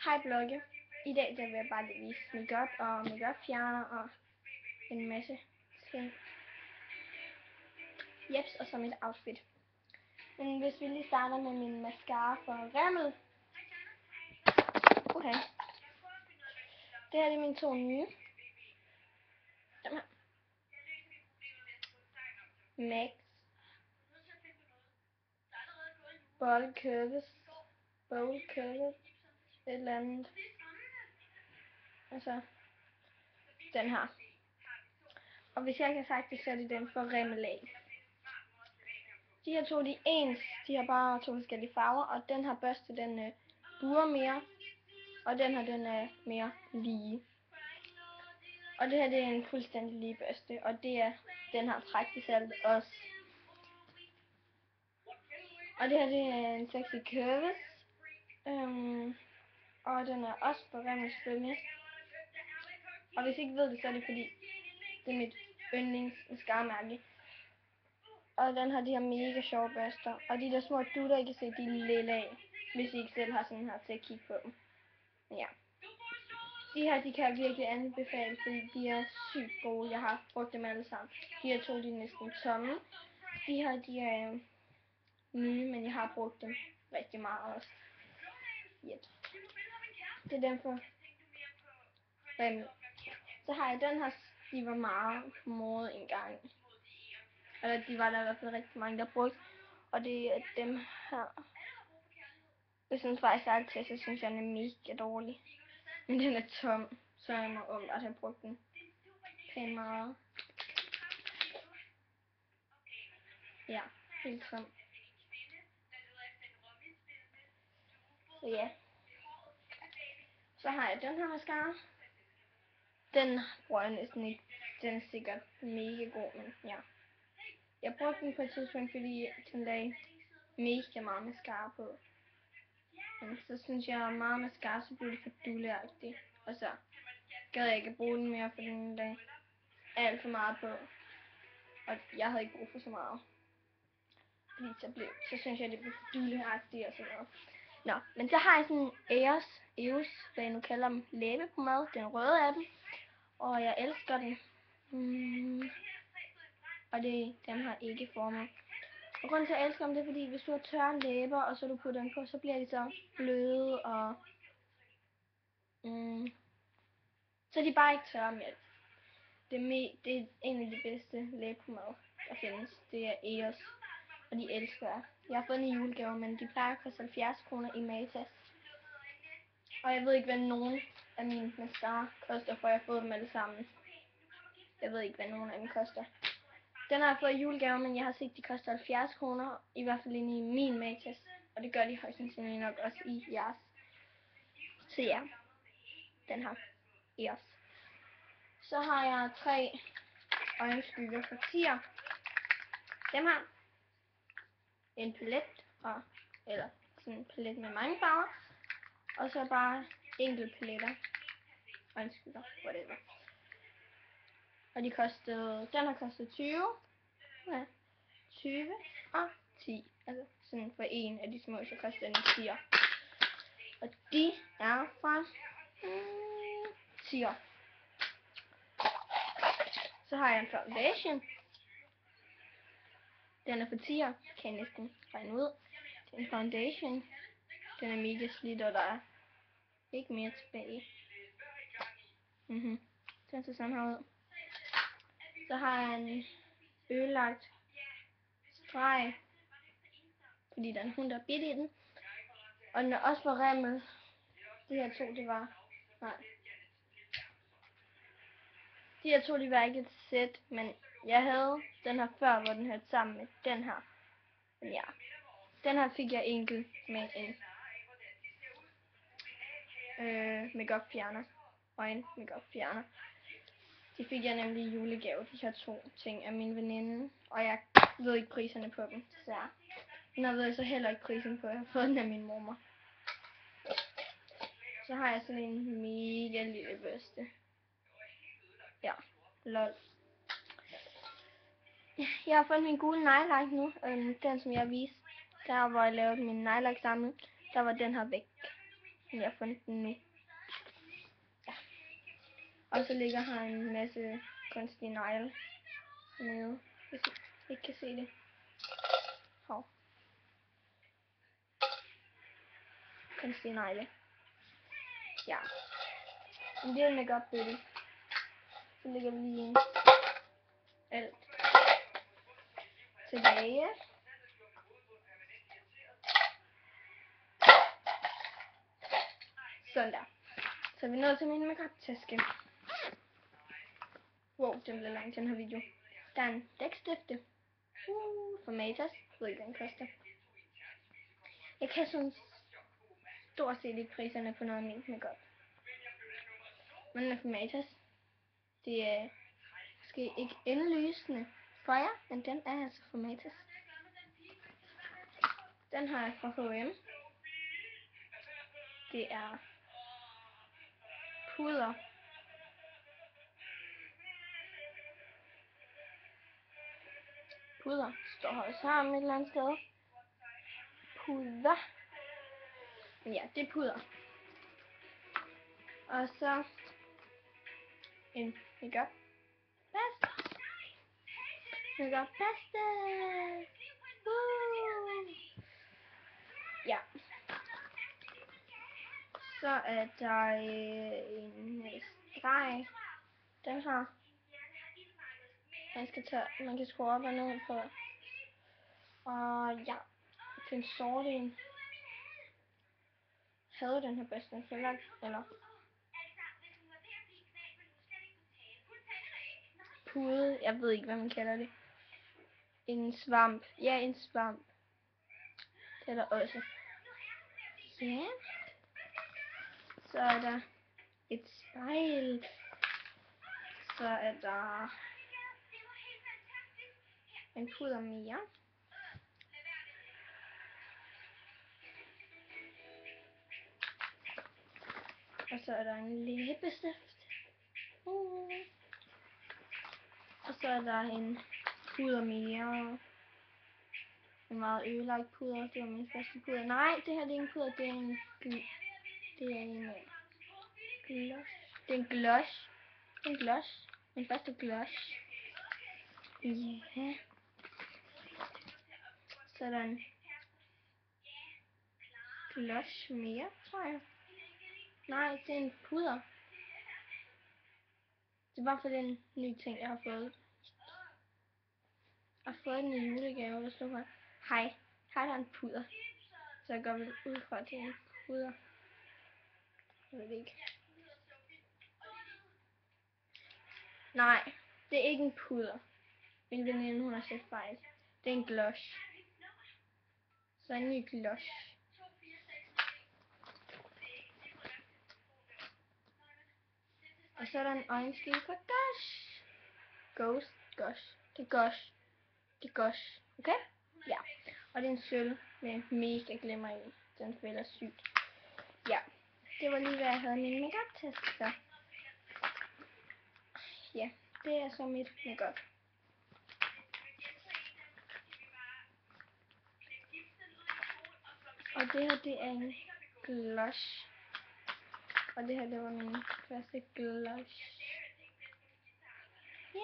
Hej blogge. I dag der vil jeg bare lige vise makeup og makeup fjerner og en masse ting. Jeps, og så mit outfit. Men hvis vi lige starter med min mascara for Rimmel. Okay. Det her er mine to nye. Dem her. Max. Bold Curves. Et eller andet. Altså. Den her. Og hvis jeg ikke har sagt det, så er det den for Rimmel af. De her to, de er ens. De har bare to forskellige farver. Og den her børste, den buer mere. Og den her, den er mere lige. Og det her, det er en fuldstændig lige børste. Og det er den her trækbesalt også. Og det her, det er en sexy curves. Og den er også på Rimmel selvfølgelig. Og hvis I ikke ved det, så er det fordi, det er mit yndlings mascara-mærke. Og den har de her mega sjove børster. Og de der små dutter, I kan se, de er lille af, hvis I ikke selv har sådan her til at kigge på dem. Ja. De her, de kan jeg virkelig anbefale, fordi de er sygt gode. Jeg har brugt dem alle sammen. De her to, de er næsten tomme. De her, de er nye, men jeg har brugt dem rigtig meget også. Yep. Det er dem for Rimmel. Så har jeg den her, de var meget på mode engang. Eller de var der i hvert fald rigtig mange, der brugte. Og det er dem her. Jeg synes faktisk altid, så synes jeg, den er mega dårlig. Men den er tom, så jeg må åbenbart have brugt den pænt meget. Ja, helt tom. Så ja. Så har jeg den her mascara. Den bruger jeg næsten ikke. Den er sikkert mega god, men ja. Jeg brugte den på et tidspunkt, fordi den lagde mega meget mascara på. Men så synes jeg, meget mascara, så blev det for dulleagtigt. Og så gad jeg ikke bruge den mere, for den lagde alt for meget på. Og jeg havde ikke brug for så meget. Fordi så synes jeg, det blev for dulleagtigt og sådan noget. Nå, men så har jeg sådan en EOS, hvad jeg nu kalder dem, læbepomade, den røde af dem. Og jeg elsker den. Og det den har ikke formet. Og grunden til at jeg elsker dem, det er fordi, hvis du har tørre læber, og så du putter den på, så bliver de så bløde, og så er de bare ikke tørre mere. Det er en af de bedste læbepomader, der findes. Det er EOS, og de elsker jeg. Jeg har fået en i julegave, men de plejer at koste 70 kroner i Matas. Og jeg ved ikke, hvad nogen af mine mascara koster, for jeg har fået dem alle sammen. Jeg ved ikke, hvad nogen af dem koster. Den har jeg fået i julegave, men jeg har set, de koster 70 kroner, i hvert fald inde i min Matas. Og det gør de højst sandsynligt nok også i jeres. Så ja, den her EOS. Så har jeg 3 øjenskygger for tier. Dem her. En palet, eller sådan en palet med mange farver. Og så bare enkelte paletter. Øjenskygger, whatever. Og den har kostet 20. Ja, 20 og 10. Altså sådan for en af de små, så koster den 10. Og de er fra 10. Så har jeg en foundation. Den er for 10. Kan jeg næsten regne ud. Det er en foundation. Den er mega slidt, og der er ikke mere tilbage. Den ser sådan her ud. Så har jeg en ødelagt streg, fordi der er en hund, der er bidt i den. Og den er også for Rimmel. De her to, det var... Nej. De her to, de var ikke et sæt, men jeg havde den her før, hvor den hørte sammen med den her. Men ja. Den her fik jeg enkelt med en makeup fjerner. Og en makeup fjerner. De fik jeg nemlig i julegave, de her to ting af min veninde. Og jeg ved ikke priserne på dem, desværre. Men jeg ved så heller ikke prisen på, jeg har fået den af min mormor. Så har jeg sådan en mega lille børste. Ja, lol. Jeg har fundet min gule nejlak nu. Den som jeg viste, der hvor jeg lavede min nejlak sammen, der var den her væk. Jeg har fundet den nu. Ja. Og så ligger her en masse kunstige negle nede, hvis I ikke kan se det. Hov. Kunstige negle. Ja. En lille make-up bøtte. Så lægger vi lige alt tilbage. Sådan der. Så er vi nået til min make-up-taske. Wow, den bliver lang, den her video. Der er en dækstifte. For Matas. Jeg ved ikke, den koster. Jeg kan sådan stort set ikke priserne på noget af min makeup. Men den er for Matas. Det er måske ikke indlysende for jer, men den er altså for Matas. Den har jeg fra H&M. Det er puder. Puder står også her et eller andet sted. Puder. Ja, det er puder. Og så en makeup pasta. Makeup pasta. Ja. Så er der en streg. Den her. Man kan skrue op og ned på. Og ja, den sorte en. Havde den her bedste en fælder, eller pude, jeg ved ikke hvad man kalder det. En svamp, ja en svamp. Det er der også. Ja. Så er der et spejl. Så er der en puder mere. Og så er der en læbestift. Og så er der en puder mere. En meget ødelagt puder. Det var min første puder. Nej, det her det er en puder. Det er en gloss. Det er en gloss. En gloss. Min første gloss. Ja. Så er der en gloss mere, tror jeg. Nej, det er en puder. Det var for den nye ting, jeg har fået. Jeg har fået den i julegave, der stod her. Hej, her er der en puder. Så jeg går vel ud fra til en puder. Jeg ved det ikke. Nej, det er ikke en puder. Min veninde, hun har set fejl. Det er en gloss. Så en ny gloss. Og så er der en øjenskæg fra Gosh. Gosh. Det er Gosh. Det er Gosh. Okay? Ja. Og det er en sølv med mega glimmer i. Den fælder sygt. Ja. Det var lige hvad jeg havde min make-up-taske så. Ja. Det er så mit make-up. Og det her det er en gloss. Og det her det var min første gloss. Yeah.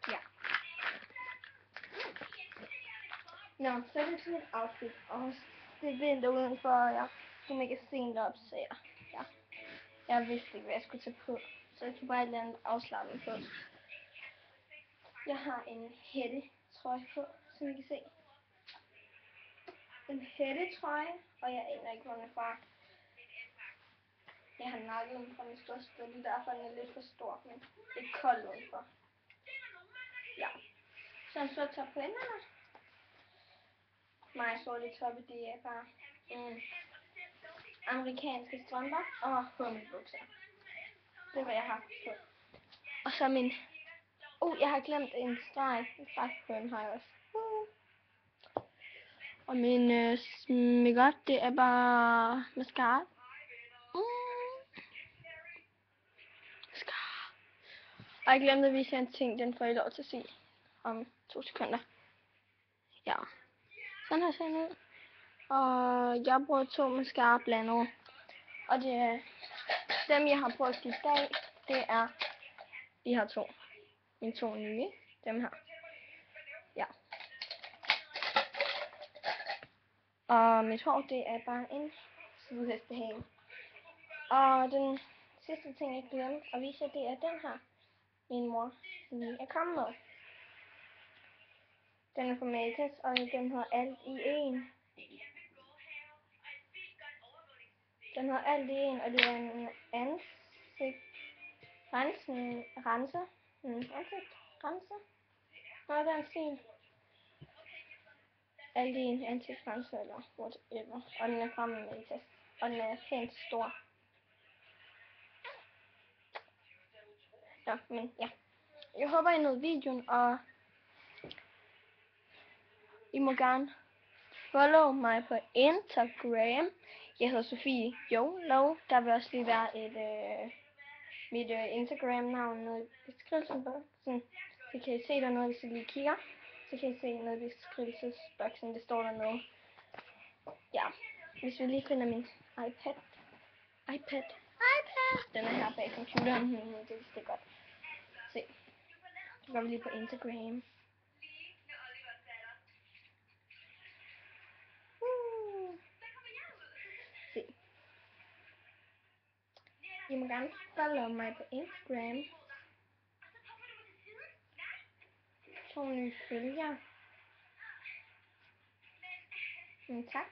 Ja. Nå, så er det sådan et outfit. Og det er vinter udenfor, og jeg skulle mega sent op, så jeg vidste ikke hvad jeg skulle tage på. Så jeg tog bare et eller andet afslappet på. Jeg har en hættetrøje på, som I kan se. En hættetrøje, og jeg aner ikke hvor den er fra. Jeg har nakket den fra min største, og det er derfor den er lidt for stor, men det er koldt udenfor. Ja. Så en sort top på enderne. Mig sorte toppe, det er bare amerikanske strømper og hummelbukser. Det er hvad jeg har på. Og så min... jeg har glemt en streg. En streg på den har jeg også. Og min makeup, det er bare mascara. Mascara. Og jeg glemte at vise jer en ting, den får I lov til at se om 2 sekunder. Ja. Sådan her ser den ud. Og jeg bruger 2 mascara blandet. Og det er dem, jeg har brugt i dag. Det er de her 2. Mine 2 nye. Dem her. Ja. Og mit hår, det er bare en flodhestehale. Og den sidste ting, jeg glemte at vise jer, det er den her. Min mor lige er kommet med. Den er fra Matas, og den hedder Alt i en. Den hedder Alt i en, og det er en renser. Nå, der er en stil. Alt i en ansigtsrenser, eller whatever. Og den er fra Matas, og den er pænt stor. Nå, men ja. Jeg håber, I nåede videoen, og I må gerne follow mig på Instagram. Jeg hedder Sofie Jolo. Der vil også lige være mit Instagram-navn nede i beskrivelsesboksen. Så kan I se dernede, hvis I lige kigger. Så kan I se nede i beskrivelsesboksen, det står dernede. Ja, hvis vi lige finder min iPad. Den er her bag computeren. Det vidste jeg godt. Se, så går vi lige på Instagram. Se. I må gerne follow mig på Instagram. 2 nye følgere. Tak.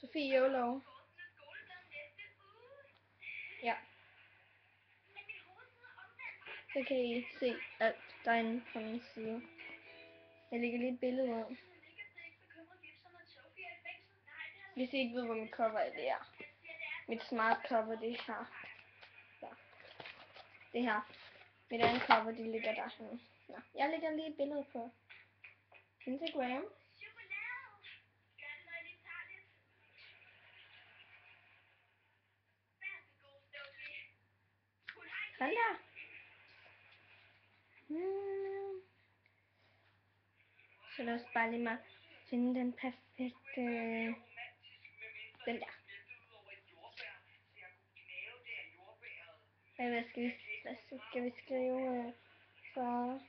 Sofie Jolo. Ja. Så kan I se alt derinde på min side. Jeg lægger lige et billede ud. Hvis I ikke ved, hvor mit cover er, det er. Mit smart cover, det er her. Ja. Det her. Mit andet cover, det ligger derhenne. Nå. Jeg lægger lige et billede på Instagram. Sådan der. Så lad os bare lige finde den perfekte. Den der. Hvad skal vi skrive for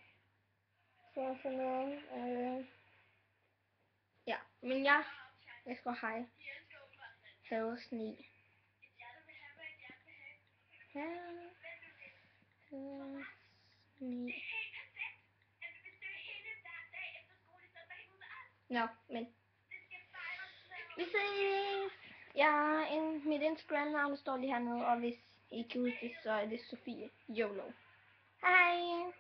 noget? Ja, men jeg skriver hej. Havesni. Havesni. Nå, men vi ses. Ja, mit Instagram-navn står lige hernede, og hvis I kan huske det, så er det Sofie Jolo. Hej!